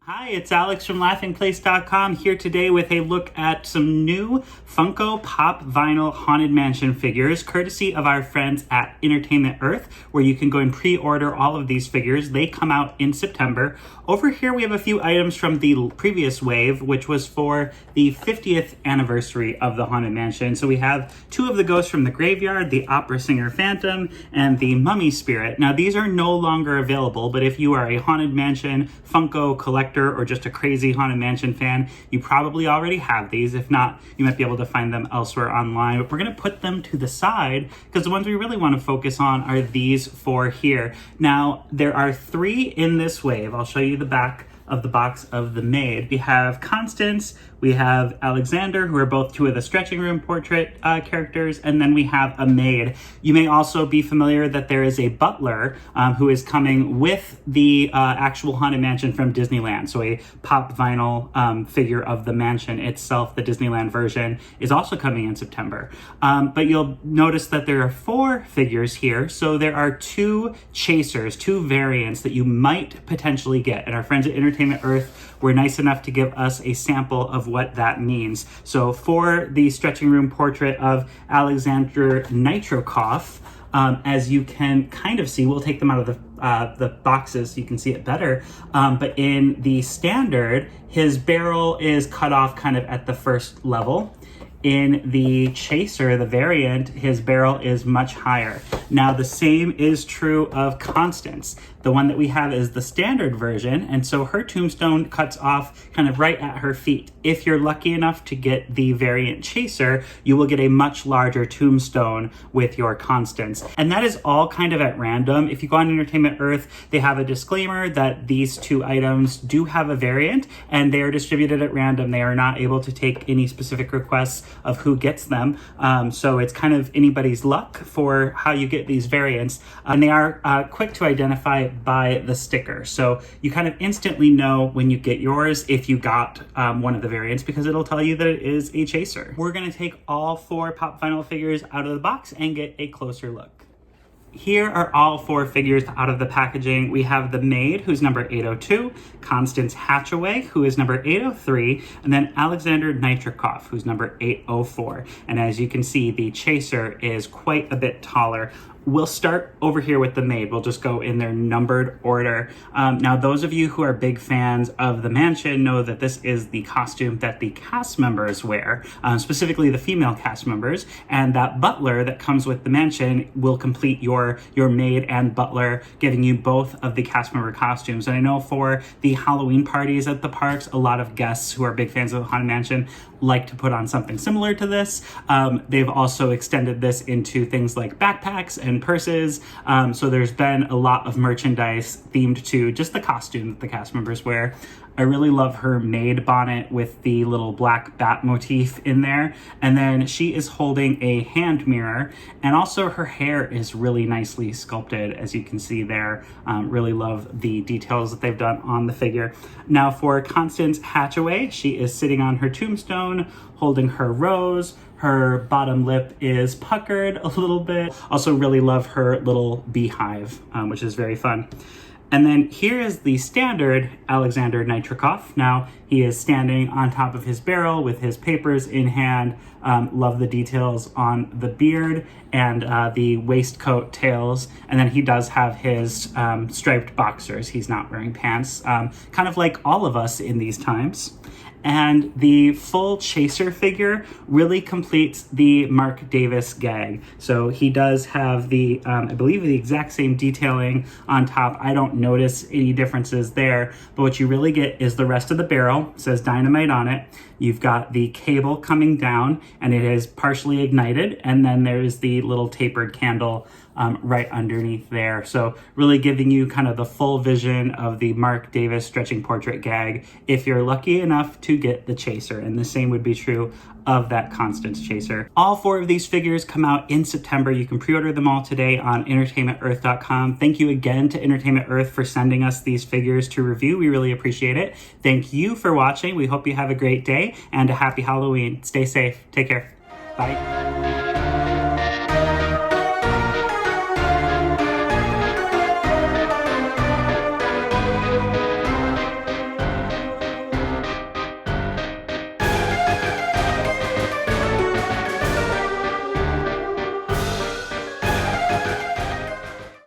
Hi, it's Alex from laughingplace.com here today with a look at some new Funko Pop vinyl Haunted Mansion figures, courtesy of our friends at Entertainment Earth, where you can go and pre-order all of these figures. They come out in September. Over here we have a few items from the previous wave, which was for the 50th anniversary of the Haunted Mansion. So we have two of the ghosts from the graveyard, the opera singer Phantom, and the mummy spirit. Now these are no longer available, but if you are a Haunted Mansion Funko collector or just a crazy Haunted Mansion fan, you probably already have these. If not, you might be able to find them elsewhere online, but we're going to put them to the side because the ones we really want to focus on are these four here. Now, there are three in this wave. I'll show you the back of the box of the Maid. We have Constance, we have Alexander, who are both two of the stretching room portrait characters, and then we have a Maid. You may also be familiar that there is a butler who is coming with the actual Haunted Mansion from Disneyland. So a pop vinyl figure of the mansion itself, the Disneyland version, is also coming in September. But you'll notice that there are four figures here. So there are two chasers, two variants that you might potentially get. And our friends at Entertainment Earth were nice enough to give us a sample of what that means. So for the stretching room portrait of Alexander Nitrokoff, as you can kind of see, we'll take them out of the boxes so you can see it better. But in the standard, his barrel is cut off kind of at the first level. In the chaser, the variant, his barrel is much higher. Now the same is true of Constance. The one that we have is the standard version, and so her tombstone cuts off kind of right at her feet. If you're lucky enough to get the variant chaser, you will get a much larger tombstone with your Constance. And that is all kind of at random. If you go on Entertainment Earth, they have a disclaimer that these two items do have a variant, and they are distributed at random. They are not able to take any specific requests of who gets them. So it's kind of anybody's luck for how you get these variants. And they are quick to identify by the sticker. So you kind of instantly know when you get yours if you got one of the variants, because it'll tell you that it is a chaser. We're gonna take all four pop vinyl figures out of the box and get a closer look. Here are all four figures out of the packaging. We have the Maid, who's number 802, Constance Hatchaway, who is number 803, and then Alexander Nitrokoff, who's number 804. And as you can see, the chaser is quite a bit taller. We'll start over here with the Maid. We'll just go in their numbered order. Now, those of you who are big fans of the mansion know that this is the costume that the cast members wear, specifically the female cast members, and that butler that comes with the mansion will complete your Maid and butler, giving you both of the cast member costumes. And I know for the Halloween parties at the parks, a lot of guests who are big fans of the Haunted Mansion like to put on something similar to this. They've also extended this into things like backpacks and purses. So there's been a lot of merchandise themed to just the costume that the cast members wear. I really love her Maid bonnet with the little black bat motif in there. And then she is holding a hand mirror, and also her hair is really nicely sculpted, as you can see there. Really love the details that they've done on the figure. Now for Constance Hatchaway, she is sitting on her tombstone, holding her rose. Her bottom lip is puckered a little bit. Also really love her little beehive, which is very fun. And then here is the standard Alexander Nitrokoff. Now he is standing on top of his barrel with his papers in hand. Love the details on the beard and the waistcoat tails. And then he does have his striped boxers. He's not wearing pants, kind of like all of us in these times. And the full chaser figure really completes the Mark Davis gag. So he does have the, I believe, the exact same detailing on top. I don't notice any differences there, but what you really get is the rest of the barrel. It says dynamite on it. You've got the cable coming down, and it is partially ignited, and then there's the little tapered candle right underneath there. So really giving you kind of the full vision of the Mark Davis stretching portrait gag if you're lucky enough to get the chaser. And the same would be true of that Constance chaser. All four of these figures come out in September. You can pre-order them all today on entertainmentearth.com. Thank you again to Entertainment Earth for sending us these figures to review. We really appreciate it. Thank you for watching. We hope you have a great day and a happy Halloween. Stay safe. Take care. Bye.